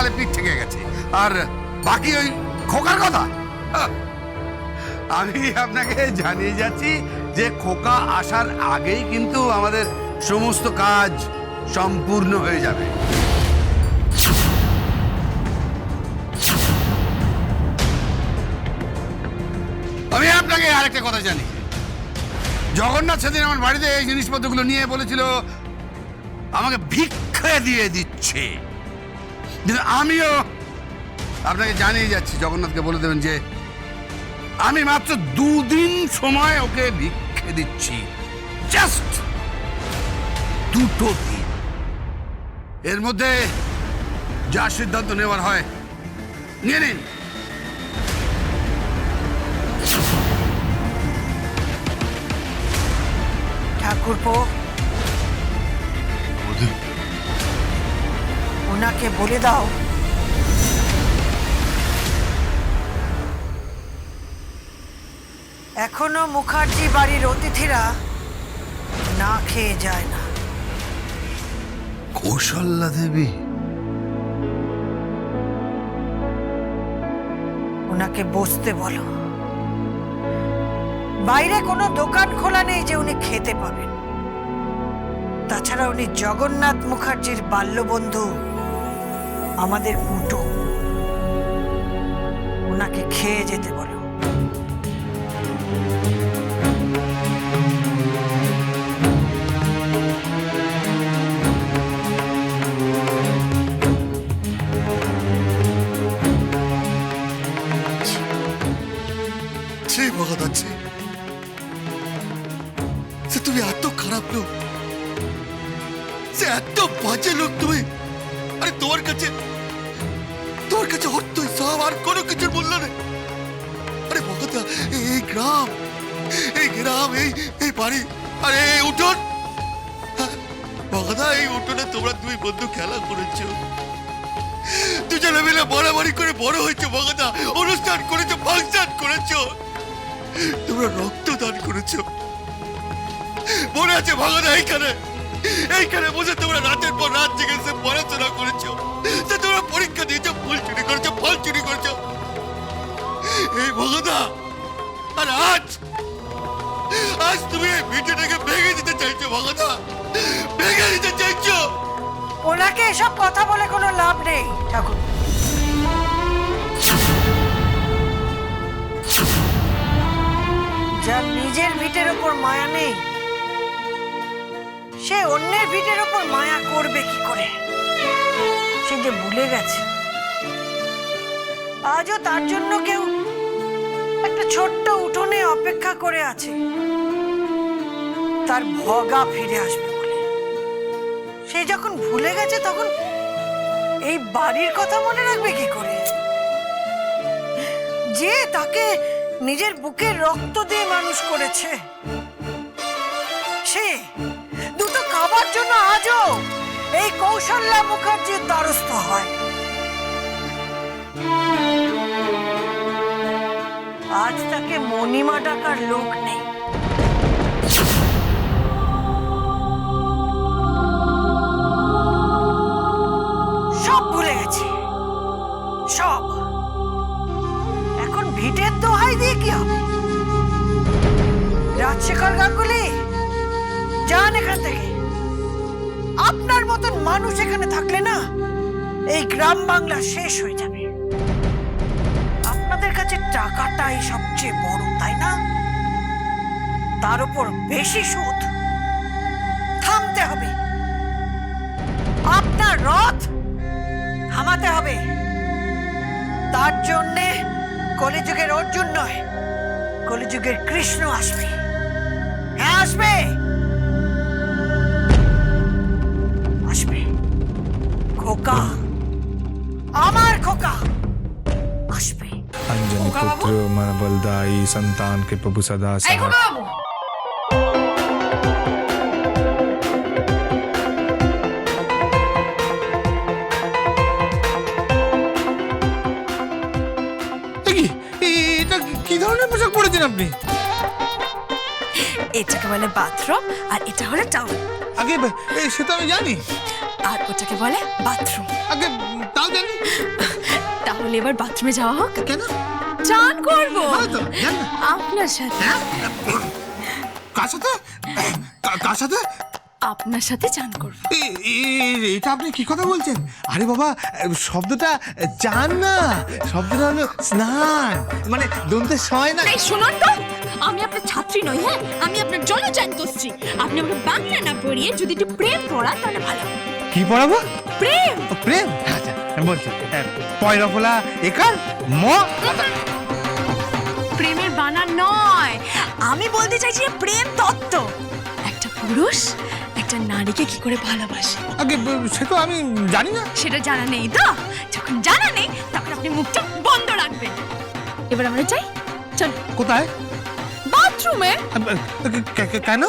কপালে পিঠ থেকে গেছে। আর বাকি ওই খোকার কথা, আমি আপনাকে জানিয়ে যাচ্ছি যে খোকা আসার আগেই কিন্তু আমাদের সমস্ত কাজ সম্পূর্ণ হয়ে যাবে। আমি আপনাকে আরেকটা কথা জানি, জগন্নাথ সেদিন আমার বাড়িতে এই জিনিসপত্রগুলো নিয়ে বলেছিল আমাকে ভিক্ষা দিয়ে দিচ্ছে। কিন্তু আমিও আপনাকে জানিয়ে যাচ্ছি, জগন্নাথকে বলে দেবেন যে আমি মাত্র 2 দিন সময় ওকে ভিক্ষে দিচ্ছি, জাস্ট 2 দিন। এর মধ্যে যা সিদ্ধান্ত নেওয়ার হয় নিয়ে নিন। ঠাকুরপো, ওনাকে বলে দাও এখনো মুখার্জি বাড়ির অতিথিরা না খেয়ে যায় না। কৌশল্যা দেবী? ওনাকে বসতে বলো। বাইরে কোনো দোকান খোলা নেই যে উনি খেতে পাবেন। তাছাড়া উনি জগন্নাথ মুখার্জির বাল্যবন্ধু, আমাদের পুটু। ওনাকে খেয়ে যেতে বলো। তুমি এত খারাপ লোক, এত বাজে লোক তুমি। আরে তোমার কাছে অর্থই সব, আর কোনো কিছুর মূল্য নেই। আরে ভগতা, এই গ্রাম এই বাড়ি, আরে এই উঠোন, ভগতা এই উঠোনে তোমরা 2 বন্ধু খেলা করেছো, দুজনে মিলে বাড়াবাড়ি করে বড় হয়েছে ভগতা, অনুষ্ঠান করেছো, ফাংশন করেছো, তোমরা রক্তদান করেছো। মনে আছে ভগবান, এইখানে বসে তোমরা রাতের পর রাত জেগে পড়াশোনা করেছো, তোমরা পরীক্ষা দিয়েছো, ফল চুরি করেছো। এই ভগদা, আর আজ তুমি এই ভিডিওটাকে ভেঙে দিতে চাইছো ভগদা, ভেঙে দিতে চাইছো। ওনাকে এসব কথা বলে কোনো লাভ নেই ঠাকুর। যার নিজের ভিটের উপর মায়া নেই, সে অন্যের ভিটের উপর মায়া করবে কি করে? সে যে ভুলে গেছে আজও তার জন্য কেউ একটা ছোট্ট উঠোনে অপেক্ষা করে আছে, তার ভগা ফিরে আসবে বলে। সে যখন ভুলে গেছে তখন এই বাড়ির কথা মনে রাখবে কি করে? যে তাকে নিজের বুকের রক্ত দিয়ে মানুষ করেছে, সে দুটো খাবার জন্য আজও এই কৌশল্যা মুখার্জির দ্বারস্থ হয়। আজ তাকে মণিমা ডাকার লোক নেই। সব ভুলে গেছে, সব। এখন ভিটের দোহাই দিয়ে কি হবে? রাজশেখর গাঙ্গুলি, যান এখান থেকে। আপনার মতন মানুষ এখানে থাকলে না এই গ্রাম বাংলা শেষ হয়ে যাবে। আপনাদের কাছে টাকাটাই সবচেয়ে বড়, তাই না? তার উপর বেশি সুদ। থামতে হবে, আপনার রথ থামাতে হবে। তার জন্যে কলিযুগের অর্জুন নয়, কলিযুগের কৃষ্ণ আসবে। হ্যাঁ, আসবে, আসবে। খোকা, আমার খোকা আসবে। अंजनी पुत्र मन बलदाई संतान के प्रभु सदा सहाय। কি ধরনের পোশাক পরেছেন আপনি? এটাকে বলে বাথরুম আর এটা হলো টাওয়েল। আগে সে তো আমি জানি। আর ওটাকে বলে বাথরুম। আগে তাও জানি। তাহলে এবার বাথরুমে যাওয়া হোক। কেন? চান করবো ভালো তো, জান না। আপনার সাথে। কার সাথে? কার সাথে? আপনার সাথে চান করবো। এটা আপনি কি কথা বলছেন? আরে বাবা, শব্দটা চান না, শব্দটা হলো স্নান, মানে দন্তে সয় না। এই শুনুন তো, আমি আপনার ছাত্রী নই, হ্যাঁ, আমি আপনার জলযানতশ্রী। আপনি আমাকে বাংলা না পড়িয়ে যদি একটু প্রেম পড়ান তাহলে ভালো হয়। কি পড়াবো? প্রেম। ও, প্রেম? আচ্ছা আমি বলছি, পয়লা ফোলা একার ম। প্রেমের বানান নয়, আমি বলতে চাইছি যে প্রেম তত্ত্ব। একটা পুরুষ একটা নারীকে কি করে ভালোবাসে আগে সে তো আমি জানি না। সেটা জানা নেই তো? যখন জানা নেই তখন আপনি মুখটা বন্ধ রাখবেন। এবার আমরা যাই, চল কোথায়? বাথরুমে কেন?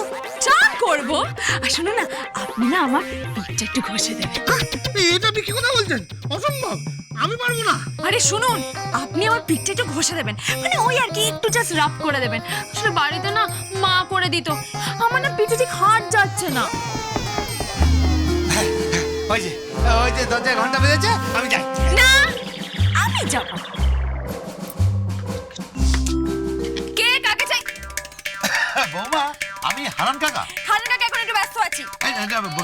চান করবো। আর শোনো না, আপনি না আমার পিঠটা একটু ঘষে দেবেন। এটা আপনি কি কথা বলছেন? অসম্ভব, আমি পারবো না। আরে শুনুন, আপনি আমার পিঠটা একটু ঘষে দেবেন, মানে ওই আর কি একটু জাস্ট রাব করে দেবেন। আসলে বাড়িতে না মা করে দিত, আমার না পিঠে ঠিক হাত যাচ্ছে না। ওই যে দরজায় ঘন্টা বেজেছে, আমি যাই। না, আমি যাব। কে কাকে চাই? বৌমা, আমি হারান কাকা। খালের কাকে এখন একটু ব্যস্ত আছি।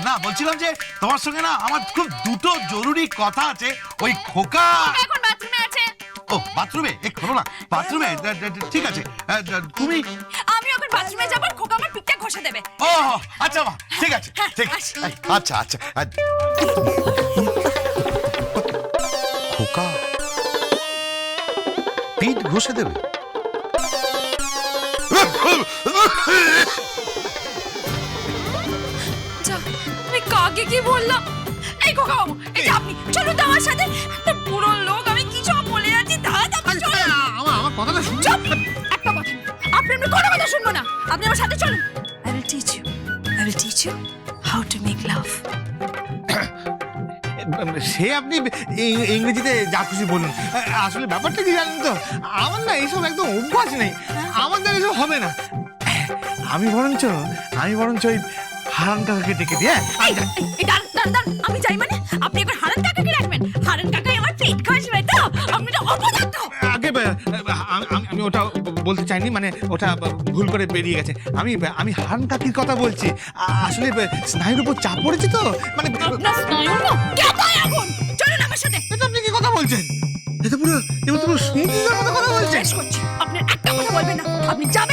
না, বলছিলাম যে তোমার সঙ্গে না আমার খুব দুটো জরুরি কথা আছে। ওই খোকা এখন বাথরুমে আছে। ও বাথরুমে, খোলো না বাথরুমে। ঠিক আছে, তুমি। আমি এখন বাথরুমে যাব, আর খোকা আমার পিঠটা ঘষে দেবে। ও আচ্ছা মা, ঠিক আছে, ঠিক আছে। আচ্ছা আচ্ছা। খোকা পিঠ ঘষে দেবে? যা, আমি কাকে কি বললাম? এই খোকা বাবু, এই যে আপনি চলুন তো আমার সাথে। একটা পুরো লোক, আমি কি সব বলে যাচ্ছি, দাঁড়াতে চলুন। আমার কথাটা শুনুন। চুপ! একটা কথা, আপনি কোনো কথা শুনবো না। আপনি আমার সাথে চলুন। I will teach you how to make love. সে আপনি ইংরেজিতে যা খুশি বলুন, আসলে ব্যাপারটা কি জানেন তো, আমার না এইসব একদম অভ্যাস নেই, আমার দ্বারা এসব হবে না। আমি বরঞ্চ ওই হারান কাকাকে ডেকে দিয়ে দাঁড়ান, আমি যাই মানে? আপনি এখন হারান কাকাকে রাখবেন? হারান কাকাই আমার পেট ঘষবে তো? আপনি তো অপদার্থ। আগে আমি ওটা বলতে চাইনি, মানে ওটা ভুল করে বেরিয়ে গেছে। আমি হারান কাকির কথা বলছি। আসলে স্নায়ুর উপর চাপ পড়েছে তো, মানে আপনার স্নায়ু না কেটায় আগুন। চলুন আমার সাথে। এটা আপনি কি কথা বলছেন? এটা পুরো শুনতে কথা বলছেন। শেষ করছি, আপনার একটা কথা বলবেন না। আপনি যাবেন